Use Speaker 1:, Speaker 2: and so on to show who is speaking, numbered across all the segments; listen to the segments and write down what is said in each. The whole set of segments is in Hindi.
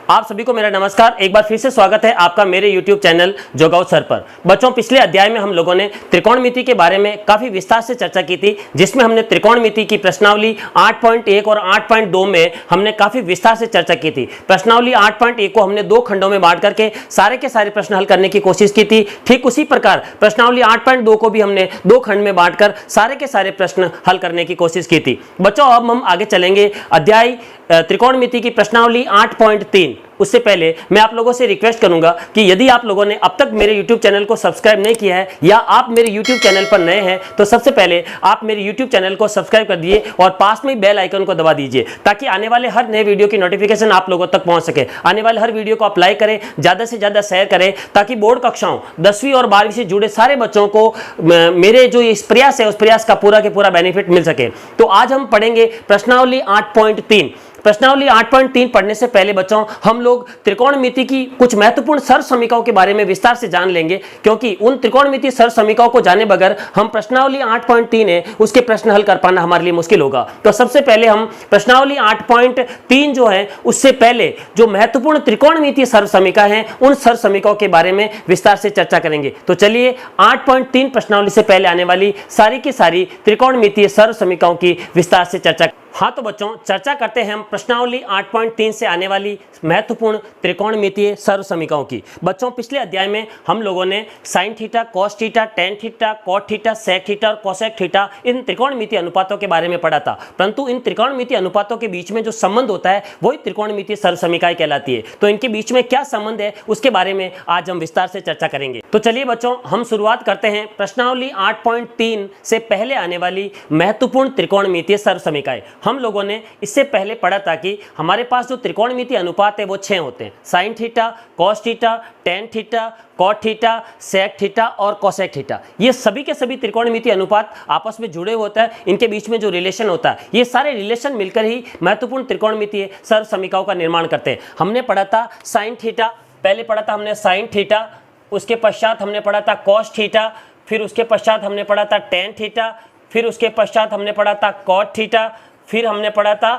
Speaker 1: आप सभी को मेरा नमस्कार। एक बार फिर से स्वागत है आपका मेरे YouTube चैनल जोगाओ सर पर। बच्चों, पिछले अध्याय में हम लोगों ने त्रिकोणमिति के बारे में काफी विस्तार से चर्चा की थी, जिसमें हमने त्रिकोणमिति की प्रश्नावली 8.1 और 8.2 में हमने काफी विस्तार से चर्चा की थी। प्रश्नावली 8.1 को हमने दो खंडों में बांट करके सारे के सारे प्रश्न हल करने की कोशिश की थी। ठीक उसी प्रकार प्रश्नावली 8.2 को भी हमने दो खंड में बांटकर सारे के सारे प्रश्न हल करने की कोशिश की थी। बच्चों, अब हम आगे चलेंगे अध्याय त्रिकोणमिति की प्रश्नावली 8.3। उससे पहले मैं आप लोगों से रिक्वेस्ट करूंगा कि यदि आप लोगों ने अब तक मेरे YouTube चैनल को सब्सक्राइब नहीं किया है या आप मेरे YouTube चैनल पर नए हैं तो सबसे पहले आप मेरे YouTube चैनल को सब्सक्राइब कर दीजिए और पास में बेल आइकन को दबा दीजिए, ताकि आने वाले हर नए वीडियो की नोटिफिकेशन आप लोगों तक पहुंच सके। आने वाले हर वीडियो को आप लाइक करें, ज्यादा से ज्यादा शेयर करें, ताकि बोर्ड कक्षाओं 10वीं और 12वीं से जुड़े सारे बच्चों को मेरे जो इस प्रयास है उस प्रयास का पूरा के पूरा बेनिफिट मिल सके। तो आज हम पढ़ेंगे प्रश्नावली 8.3। प्रश्नावली 8.3 पढ़ने से पहले बच्चों हम लोग त्रिकोणमिति की कुछ महत्वपूर्ण सर समीकरणों के बारे में विस्तार से जान लेंगे, क्योंकि उन त्रिकोणमिति सर समीकरणों को जाने बगैर हम प्रश्नावली 8.3 है उसके प्रश्न हल कर पाना हमारे लिए मुश्किल होगा। तो सबसे पहले हम प्रश्नावली 8.3 जो है उससे पहले जो महत्वपूर्ण त्रिकोणमिति सर समीकरण हैं उन सर समीकरणों के बारे में विस्तार से चर्चा करेंगे। तो चलिए 8.3 प्रश्नावली से पहले आने वाली सारी की सारी त्रिकोणमितीय सर समीकरणों की विस्तार से चर्चा। हाँ तो बच्चों, चर्चा करते हैं हम प्रश्नावली 8.3 से आने वाली महत्वपूर्ण त्रिकोणमितीय सर्व समीकरणों की। बच्चों, पिछले अध्याय में हम लोगों ने sin theta, cos theta, tan theta, cot theta, sec theta और कोसेक थीटा इन त्रिकोणमितीय अनुपातों के बारे में पढ़ा था, परंतु इन त्रिकोणमितीय अनुपातों के बीच में जो संबंध होता है वही त्रिकोणमितीय सर्व समीकरण कहलाती है। तो इनके बीच में क्या संबंध है उसके बारे में आज हम विस्तार से चर्चा करेंगे। तो चलिए बच्चों, हम शुरुआत करते हैं प्रश्नावली 8.3 से पहले आने वाली महत्वपूर्ण त्रिकोणमितीय सर्व समीकरण। हम लोगों ने इससे पहले पढ़ा था कि हमारे पास जो त्रिकोणमितीय अनुपात है वो 6 होते हैं। Sin theta, cos theta, tan theta, cot theta, sec theta और कोसेक थीटा। ये सभी के सभी त्रिकोणमितीय अनुपात आपस में जुड़े होते हैं। इनके बीच में जो रिलेशन होता है, ये सारे रिलेशन मिलकर ही महत्वपूर्ण त्रिकोणमितीय सर्व समीकरणों का निर्माण करते हैं। हमने पढ़ा था साइन थीटा, पहले पढ़ा था हमने साइन थीटा, उसके पश्चात हमने पढ़ा था कॉस थीटा, फिर उसके पश्चात हमने पढ़ा था टेन थीटा, फिर उसके पश्चात हमने पढ़ा था कॉट थीटा, फिर हमने पढ़ा था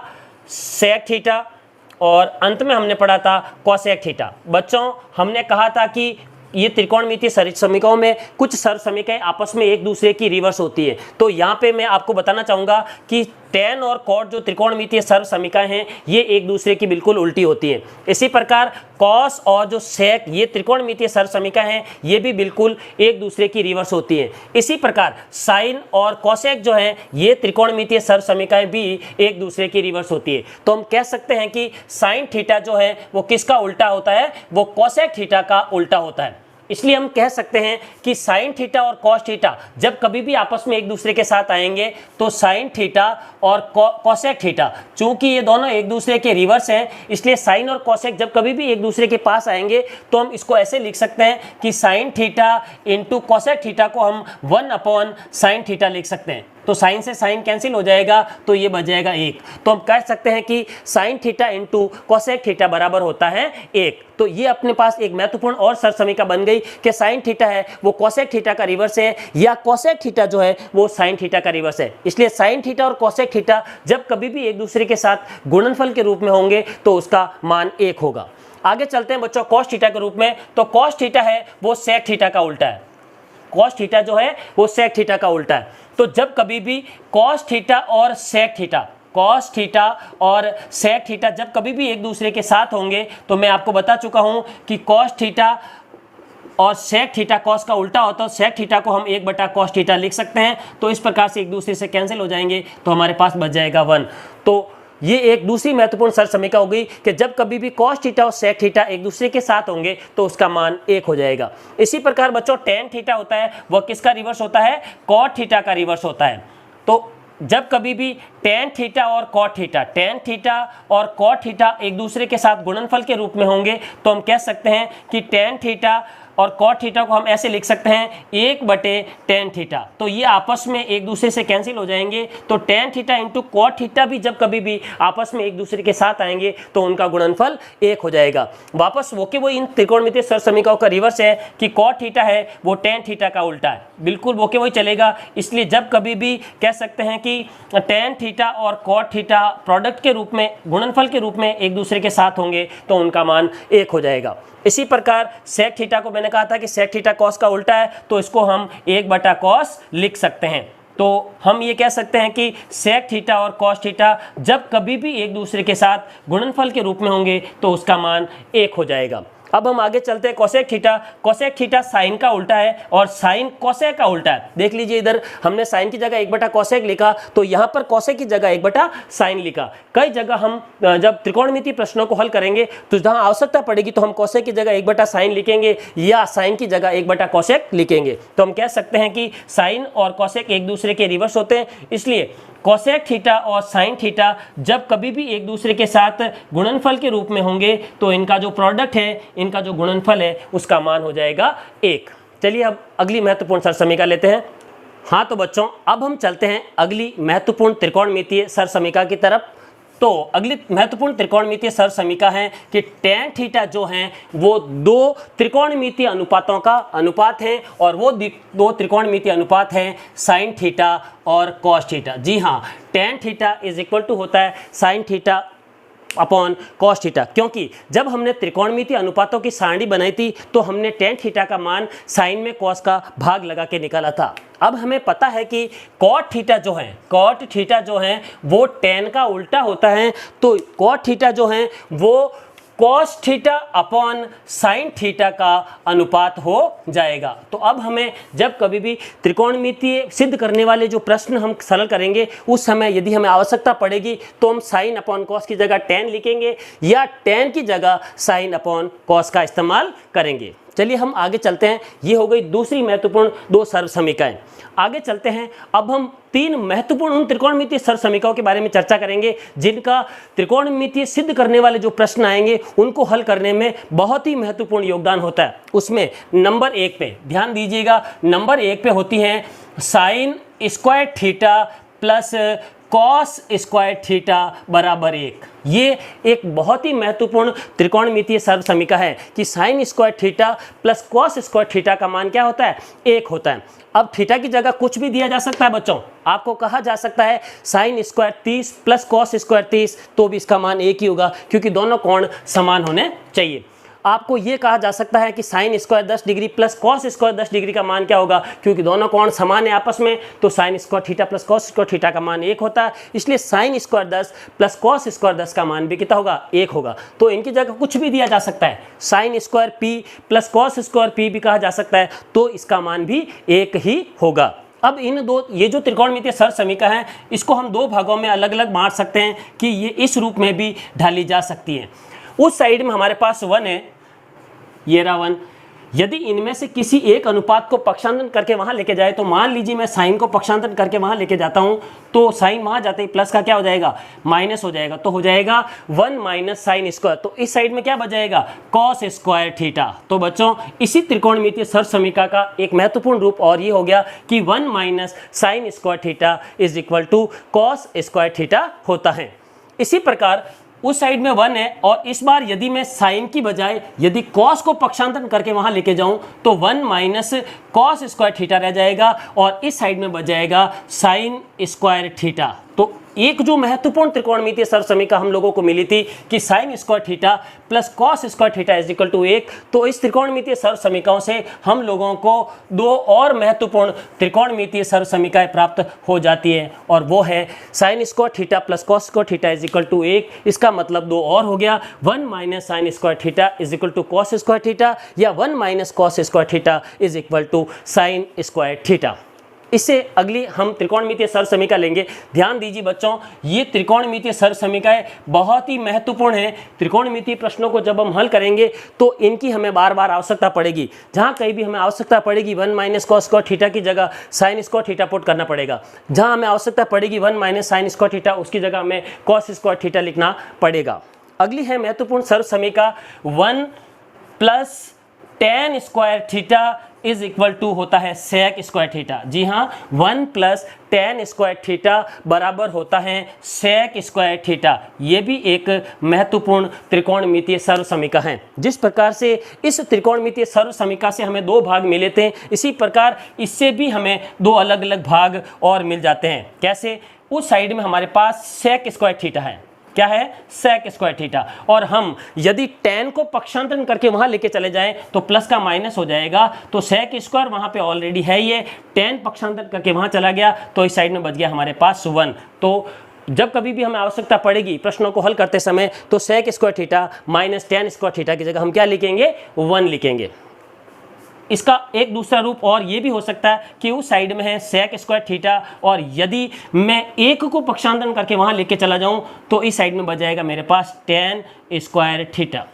Speaker 1: सेक थीटा और अंत में हमने पढ़ा था कोसेक थीटा। बच्चों, हमने कहा था कि ये त्रिकोणमितीय समीकरणों में कुछ सर्व समीकरण आपस में एक दूसरे की रिवर्स होती है। तो यहाँ पे मैं आपको बताना चाहूँगा कि टेन और कॉट जो त्रिकोणमितीय सर्व समीकरण हैं ये एक दूसरे की बिल्कुल उल्टी होती है। इसी प्रकार कॉस और जो सेक ये त्रिकोणमितीय सर्व समीकरण हैं ये भी बिल्कुल एक दूसरे की रिवर्स होती है। इसी प्रकार साइन और कोसेक जो है ये त्रिकोणमितीय सर्व समीकरण भी एक दूसरे की रिवर्स होती है। तो हम कह सकते हैं कि साइन थीटा जो है वो किसका उल्टा होता है, वो कोसेक थीटा का उल्टा होता है। इसलिए हम कह सकते हैं कि साइन थीटा और कॉस थीटा जब कभी भी आपस में एक दूसरे के साथ आएंगे तो साइन थीटा और कोसेक थीटा, चूंकि ये दोनों एक दूसरे के रिवर्स हैं, इसलिए साइन और कोसेक जब कभी भी एक दूसरे के पास आएंगे तो हम इसको ऐसे लिख सकते हैं कि sine theta into cosec theta को हम 1 साइन थीटा लिख सकते हैं। तो साइन से साइन कैंसिल हो जाएगा तो ये बच जाएगा 1। तो हम कह सकते हैं कि sine theta into cosec theta बराबर होता है 1। तो ये अपने पास एक महत्वपूर्ण और सर समीकरण बन गई कि साइन थीटा है वो कोसेक थीटा का रिवर्स है या कोसेक थीटा जो है वो साइन थीटा का रिवर्स है। इसलिए साइन थीटा और कोसेक थीटा जब कभी भी एक दूसरे के साथ गुणनफल के रूप में होंगे तो उसका मान 1 होगा। आगे चलते हैं बच्चों कॉस थीटा के रूप में। तो कॉस थीटा है वो सेक थीटा का उल्टा है। कॉस थीटा जो है वो सेक थीटा का उल्टा है। तो जब कभी भी कॉस थीटा और सेक थीटा, कॉस थीटा और सेक थीटा जब कभी भी एक दूसरे के साथ होंगे तो मैं आपको बता चुका हूं कि कॉस थीटा और सेक थीटा कॉस का उल्टा होता है। सेक थीटा को हम 1/cos थीटा लिख सकते हैं। तो इस प्रकार से एक दूसरे से कैंसिल हो जाएंगे तो हमारे पास बच जाएगा 1। तो ये एक दूसरी महत्वपूर्ण सर समीकरण हो गई कि जब कभी भी कॉस थीटा और सेक थीटा एक दूसरे के साथ होंगे तो उसका मान 1 हो जाएगा। इसी प्रकार बच्चों टेन थीटा होता है वह किसका रिवर्स होता है, कॉट थीटा का रिवर्स होता है। तो जब कभी भी टेन थीटा और कॉट थीटा, टेन थीटा और कॉट थीटा एक दूसरे के साथ गुणनफल के रूप में होंगे तो हम कह सकते हैं कि टेन थीटा और कॉट थीटा को हम ऐसे लिख सकते हैं 1/tan थीटा। तो ये आपस में एक दूसरे से कैंसिल हो जाएंगे। तो tan theta into cot theta भी जब कभी भी आपस में एक दूसरे के साथ आएंगे तो उनका गुणनफल 1 हो जाएगा। वापस वो इन त्रिकोणमितीय सरसमीकाओं का रिवर्स है कि कॉट थीटा है वो tan थीटा का उल्टा है, बिल्कुल वही चलेगा। इसलिए जब कभी भी कह सकते हैं कि tan थीटा और कॉट थीटा प्रोडक्ट के रूप में, गुणनफल के रूप में एक दूसरे के साथ होंगे तो उनका मान 1 हो जाएगा। इसी प्रकार sec थीटा को मैंने कहा था कि sec थीटा cos का उल्टा है, तो इसको हम 1/cos लिख सकते हैं। तो हम ये कह सकते हैं कि sec थीटा और cos थीटा जब कभी भी एक दूसरे के साथ गुणनफल के रूप में होंगे तो उसका मान 1 हो जाएगा। अब हम आगे चलते हैं cosec theta. Cosec theta sine का उल्टा है और साइन कोसेक का उल्टा है। देख लीजिए, इधर हमने साइन की जगह 1/कोसेक लिखा, तो यहाँ पर कोसेक की जगह 1/साइन लिखा। कई जगह हम जब त्रिकोणमितीय प्रश्नों को हल करेंगे तो जहाँ आवश्यकता पड़ेगी तो हम कोसेक की जगह 1/साइन लिखेंगे या साइन की जगह 1/कोसेक लिखेंगे। तो हम कह सकते हैं कि साइन और कोसेक एक दूसरे के रिवर्स होते हैं, इसलिए कोसेक थीटा और साइन थीटा जब कभी भी एक दूसरे के साथ गुणनफल के रूप में होंगे तो इनका जो प्रोडक्ट है, इनका जो गुणनफल है, उसका मान हो जाएगा 1। चलिए अब अगली महत्वपूर्ण सरसमीका लेते हैं। हाँ तो बच्चों, अब हम चलते हैं अगली महत्वपूर्ण त्रिकोणमितीय सरसमीका की तरफ। तो अगली महत्वपूर्ण त्रिकोणमितीय सरसमीका है कि tan थीटा जो है वो दो त्रिकोणमितीय अनुपातों का अनुपात है और वो दो त्रिकोणमितीय अनुपात हैं sin थीटा और cos थीटा। जी हाँ, tan theta is equal to होता है sin theta upon cos theta, क्योंकि जब हमने त्रिकोणमितीय अनुपातों की सारणी बनाई थी तो हमने tan थीटा का मान साइन में cos का भाग लगा के निकाला था। अब हमें पता है कि cot थीटा जो है वो tan का उल्टा होता है, तो cot थीटा जो है वो cos theta upon sine theta का अनुपात हो जाएगा। तो अब हमें जब कभी भी त्रिकोणमितीय सिद्ध करने वाले जो प्रश्न हम सरल करेंगे उस समय यदि हमें आवश्यकता पड़ेगी तो हम साइन अपॉन कॉस की जगह tan लिखेंगे या tan की जगह साइन अपॉन कॉस का इस्तेमाल करेंगे। चलिए हम आगे चलते हैं। ये हो गई दूसरी महत्वपूर्ण दो सरसमीकाएं। आगे चलते हैं, अब हम तीन महत्वपूर्ण उन त्रिकोणमितीय सरसमीकाओं के बारे में चर्चा करेंगे जिनका त्रिकोणमितीय सिद्ध करने वाले जो प्रश्न आएंगे उनको हल करने में बहुत ही महत्वपूर्ण योगदान होता है। उसमें नंबर 1 पे ध्यान दीजिएगा, नंबर 1 पे होती है sine square theta plus cos square theta बराबर 1। ये एक बहुत ही महत्वपूर्ण त्रिकोणमितीय सरसमीका है कि sine square theta plus cos square theta का मान क्या होता है, 1 होता है। अब थीटा की जगह कुछ भी दिया जा सकता है बच्चों, आपको कहा जा सकता है sine square 30 plus cos square 30, तो भी इसका मान 1 ही होगा क्योंकि दोनों कोण समान होने चाहिए। आपको ये कहा जा सकता है कि sine square 10 degree plus cos square 10 degree का मान क्या होगा, क्योंकि दोनों कोण समान है आपस में, तो sign square theta plus cos square theta का मान 1 होता है। इसलिए sine square 10 plus cos square 10 का मान भी कितना होगा, 1 होगा। तो इनकी जगह कुछ भी दिया जा सकता है, sine square P plus cos square P भी कहा जा सकता है, तो इसका मान भी 1 ही होगा। अब इन दो, ये जो त्रिकोणमितीय सरसमीका है इसको हम दो भागों में अलग अलग बांट सकते हैं कि ये इस रूप में भी ढाली जा सकती है। उस साइड में हमारे पास 1 है, ये रहा 1। यदि इनमें से किसी एक अनुपात को पक्षांतरण करके वहां लेके जाए, तो मान लीजिए मैं साइन को पक्षांतरण करके वहां लेके जाता हूं, तो साइन वहां जाते ही प्लस का क्या हो जाएगा, माइनस हो जाएगा। तो हो जाएगा 1 माइनस साइन स्क्वायर, तो इस साइड में क्या बच जाएगा, कॉस स्क्वायर थीटा। तो बच्चों इसी त्रिकोणमितीय सरसमीका का एक महत्वपूर्ण रूप और ये हो गया कि 1 minus sine square theta is equal to cos square theta होता है। इसी प्रकार उस साइड में 1 है और इस बार यदि मैं साइन की बजाय यदि कॉस को पक्षांतरण करके वहां लेके जाऊं तो 1 माइनस कॉस स्क्वायर थीटा रह जाएगा और इस साइड में बच जाएगा साइन स्क्वायर थीटा। तो एक जो महत्वपूर्ण त्रिकोणमितीय सरसमीका हम लोगों को मिली थी कि sine square theta plus cos square theta is equal to 1, तो इस त्रिकोणमितीय सरसमीकाओं से हम लोगों को दो और महत्वपूर्ण त्रिकोणमितीय सरसमीकाएं प्राप्त हो जाती है और वो है sine square theta plus cos square theta is equal to 1। इसका मतलब दो और हो गया, 1 minus sine square theta is equal to cos square theta या 1 minus cos square theta is equal to sine square theta. इससे अगली हम त्रिकोणमितीय सरसमीका लेंगे। ध्यान दीजिए बच्चों, ये त्रिकोणमितीय सरसमीकाएं बहुत ही महत्वपूर्ण है। त्रिकोणमितीय प्रश्नों को जब हम हल करेंगे तो इनकी हमें बार बार आवश्यकता पड़ेगी। जहाँ कहीं भी हमें आवश्यकता पड़ेगी 1 माइनस कॉस स्क्वायर थीटा की जगह साइन स्क्वायर थीटा पुट करना पड़ेगा। जहाँ हमें आवश्यकता पड़ेगी 1 माइनस साइन स्क्वायर थीटा, उसकी जगह हमें कॉस स्क्वायर थीटा लिखना पड़ेगा। अगली है महत्वपूर्ण सरसमीका 1 plus tan square theta is equal to होता है सेक स्क्वायर थीटा। जी हाँ, 1 प्लस टेन स्क्वायर थीटा बराबर होता है सेक स्क्वायर थीटा। ये भी एक महत्वपूर्ण त्रिकोणमितीय सर्व समीकरण है। जिस प्रकार से इस त्रिकोणमितीय सर्व समीकरण से हमें दो भाग मिले थे, इसी प्रकार इससे भी हमें दो अलग अलग भाग और मिल जाते हैं। कैसे? उस साइड में हमारे पास सेक स्क्वायर थीटा है। क्या है? Sec square theta. और हम यदि tan को पक्षांतरण करके वहां लेके चले जाएं तो प्लस का माइनस हो जाएगा। तो सेक स्क्वायर वहां पे ऑलरेडी है, ये tan पक्षांतरण करके वहां चला गया तो इस साइड में बच गया हमारे पास 1। तो जब कभी भी हमें आवश्यकता पड़ेगी प्रश्नों को हल करते समय तो sec square theta minus tan square theta की जगह हम क्या लिखेंगे? 1 लिखेंगे। इसका एक दूसरा रूप और ये भी हो सकता है कि उस साइड में है सेक स्क्वायर थीटा और यदि मैं एक को पक्षांतरण करके वहां लेके चला जाऊं तो इस साइड में बच जाएगा मेरे पास tan स्क्वायर थीटा।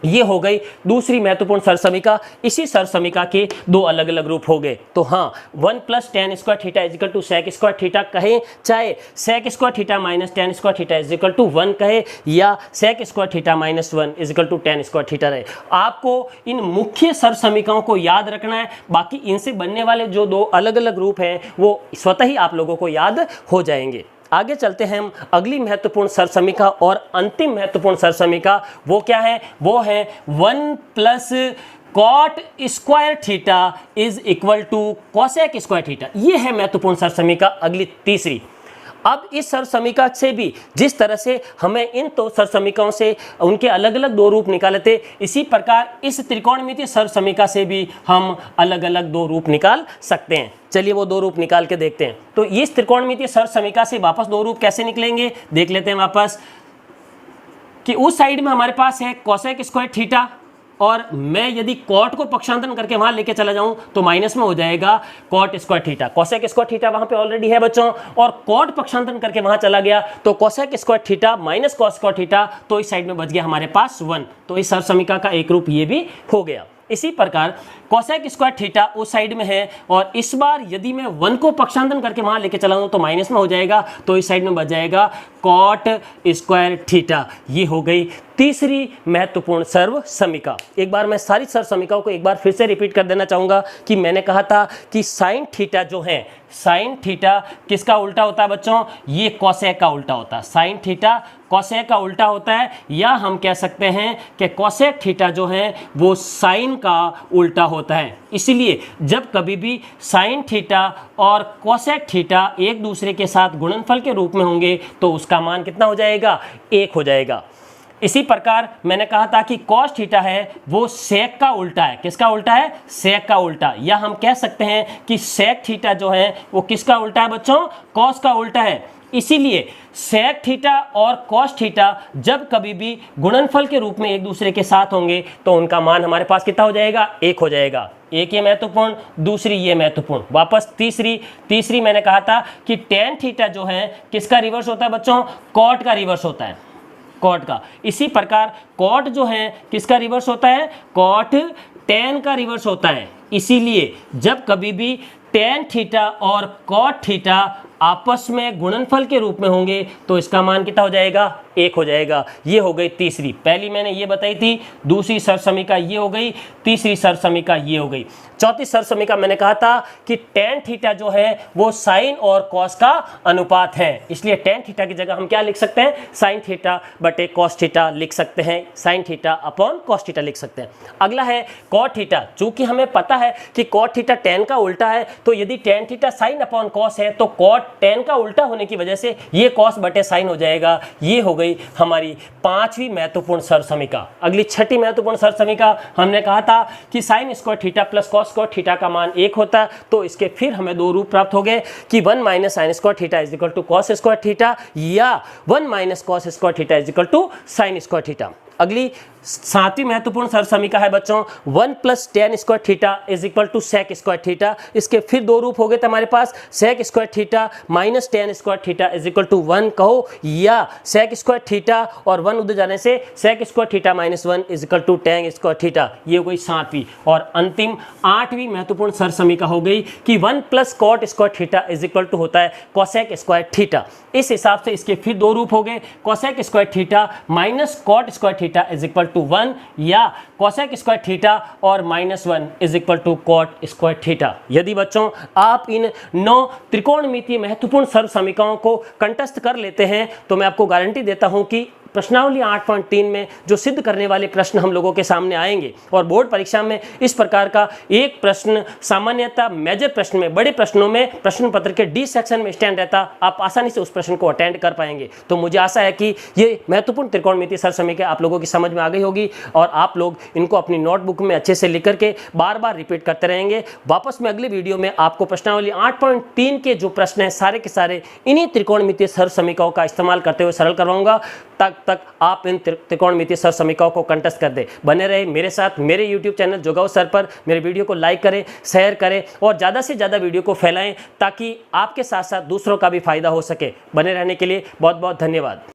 Speaker 1: ये हो गई दूसरी महत्वपूर्ण सरसमीका। इसी सरसमीका के दो अलग अलग रूप हो गए। तो हाँ, 1 plus tan square theta is equal to sec square theta कहें, चाहे sec square theta minus tan square theta is equal to 1 कहे, या sec square theta minus 1 is equal to tan square theta रहे। आपको इन मुख्य सरसमीकाओं को याद रखना है, बाकी इनसे बनने वाले जो दो अलग अलग रूप हैं वो स्वतः ही आप लोगों को याद हो जाएंगे। आगे चलते हैं हम अगली महत्वपूर्ण सरसमीका और अंतिम महत्वपूर्ण सरसमीका। वो क्या है? वो है 1 plus cot square theta is equal to cosec square theta. ये है महत्वपूर्ण सरसमीका अगली तीसरी। अब इस सरसमीका से भी जिस तरह से हमें इन तो सरसमीकाओं से उनके अलग अलग दो रूप निकाले थे, इसी प्रकार इस त्रिकोणमितीय सरसमीका से भी हम अलग अलग दो रूप निकाल सकते हैं। चलिए वो दो रूप निकाल के देखते हैं। तो इस त्रिकोणमितीय सरसमीका से वापस दो रूप कैसे निकलेंगे देख लेते हैं वापस। कि उस साइड में हमारे पास है कोसेक स्क्वायर थीटा और मैं यदि कॉट को पक्षांतरण करके वहां लेके चला जाऊं तो माइनस में हो जाएगा cot square theta. Cosec square theta वहां पे ऑलरेडी है बच्चों, और कॉट पक्षांतरण करके वहां चला गया तो cosec square theta minus cos square theta, तो इस साइड में बच गया हमारे पास 1। तो इस सरसमीका का एक रूप ये भी हो गया। इसी प्रकार कोसेक स्क्वायर थीटा उस साइड में है और इस बार यदि मैं 1 को पक्षांतरण करके वहां लेके चला हूं तो माइनस में हो जाएगा, तो इस साइड में बच जाएगा कॉट स्क्वायर थीटा। ये हो गई तीसरी महत्वपूर्ण सर्व समीका। एक बार मैं सारी सर्व समीकाओं को एक बार फिर से रिपीट कर देना चाहूंगा कि मैंने कहा था कि साइन थीटा जो है, साइन थीटा किसका उल्टा होता है बच्चों? ये कोसेक का उल्टा होता है। साइन थीटा कोसेक का उल्टा होता है, या हम कह सकते हैं कि कोसेक थीटा जो है वो साइन का उल्टा होता है। इसलिए जब कभी भी साइन थीटा और कोसेक थीटा एक दूसरे के साथ गुणनफल के रूप में होंगे तो उसका मान कितना हो जाएगा? 1 हो जाएगा। इसी प्रकार मैंने कहा था कि कॉस थीटा है वो सेक का उल्टा है। किसका उल्टा है? सेक का उल्टा। या हम कह सकते हैं कि सेक थीटा जो है वो किसका उल्टा है बच्चों? कॉस का उल्टा है। इसीलिए सेक थीटा और कॉस थीटा जब कभी भी गुणनफल के रूप में एक दूसरे के साथ होंगे तो उनका मान हमारे पास कितना हो जाएगा? 1 हो जाएगा। एक ये महत्वपूर्ण, दूसरी ये महत्वपूर्ण। वापस तीसरी मैंने कहा था कि टेन थीटा जो है किसका रिवर्स होता है बच्चों? कॉट का रिवर्स होता है, कॉट का। इसी प्रकार कॉट जो है किसका रिवर्स होता है? कॉट टेन का रिवर्स होता है। इसीलिए जब कभी भी टेन थीटा और कॉट थीटा आपस में गुणनफल के रूप में होंगे तो इसका मान कितना हो जाएगा? 1 हो जाएगा। ये हो गई तीसरी। पहली मैंने ये बताई थी, दूसरी सरसमीका ये हो गई, तीसरी सरसमीका ये हो गई। चौथी सरसमीका मैंने कहा था कि टेन थीटा जो है वो साइन और कॉस का अनुपात है। इसलिए टेन थीटा की जगह हम क्या लिख सकते हैं? साइन थीटा बटे कॉस थीटा लिख सकते हैं, sin theta upon cos theta लिख सकते हैं। अगला है कॉट थीटा। चूंकि हमें पता है कि कॉट थीटा टेन का उल्टा है, तो यदि tan theta sine upon cos है तो कॉट टेन का उल्टा होने की वजह से ये कॉस बटे साइन हो जाएगा। ये हो गई हमारी पांचवी महत्वपूर्ण सरसमीका। अगली छठी महत्वपूर्ण सरसमीका हमने कहा था कि sine square theta plus cos square theta का मान 1 होता है। तो इसके फिर हमें दो रूप प्राप्त हो गए कि 1 minus sine square theta is equal to cos square theta, या 1 minus cos square theta is equal to sine square theta. अगली सातवीं महत्वपूर्ण सरसमीका है बच्चों 1 plus tan square theta is equal to sec square theta. इसके फिर दो रूप हो गए थे हमारे पास, sec square theta minus tan square theta is equal to 1 कहो, या सेक स्क्वायर थीटा और 1 उधर जाने से sec square theta minus 1 is equal to tan square theta. ये हो गई सातवीं। और अंतिम आठवीं महत्वपूर्ण सरसमीका हो गई कि 1 plus cot square theta is equal to होता है कोसेक स्क्वायर थीटा। इस हिसाब से इसके फिर दो रूप हो गए, cosec square theta minus cot square theta is equal to 1 या कोसेक स्क्वायर थीटा और -1 is equal to cot square theta. यदि बच्चों आप इन 9 त्रिकोणमितीय महत्वपूर्ण सर्व समीकरणों को कंठस्थ कर लेते हैं तो मैं आपको गारंटी देता हूं कि प्रश्नावली 8.3 में जो सिद्ध करने वाले प्रश्न हम लोगों के सामने आएंगे और बोर्ड परीक्षा में इस प्रकार का एक प्रश्न सामान्यतः मेजर प्रश्न में, बड़े प्रश्नों में प्रश्न पत्र के डी सेक्शन में स्टैंड रहता, आप आसानी से उस प्रश्न को अटेंड कर पाएंगे। तो मुझे आशा है कि ये महत्वपूर्ण त्रिकोणमितीय सर्व समीकरण आप लोगों की समझ में आ गई होगी और आप लोग इनको अपनी नोटबुक में अच्छे से लिख करके बार बार रिपीट करते रहेंगे। वापस में अगले वीडियो में आपको प्रश्नावली 8.3 के जो प्रश्न हैं सारे के सारे इन्हीं त्रिकोणमितीय सर्व समीकरणों का इस्तेमाल करते हुए सरल करवाऊंगा, तक आप इन त्रिकोणमितीय सर्व समीकरणों को कंठस्थ कर दे। बने रहे मेरे साथ मेरे YouTube चैनल जोगाओ सर पर। मेरे वीडियो को लाइक करें, शेयर करें और ज़्यादा से ज़्यादा वीडियो को फैलाएं ताकि आपके साथ साथ दूसरों का भी फायदा हो सके। बने रहने के लिए बहुत बहुत धन्यवाद।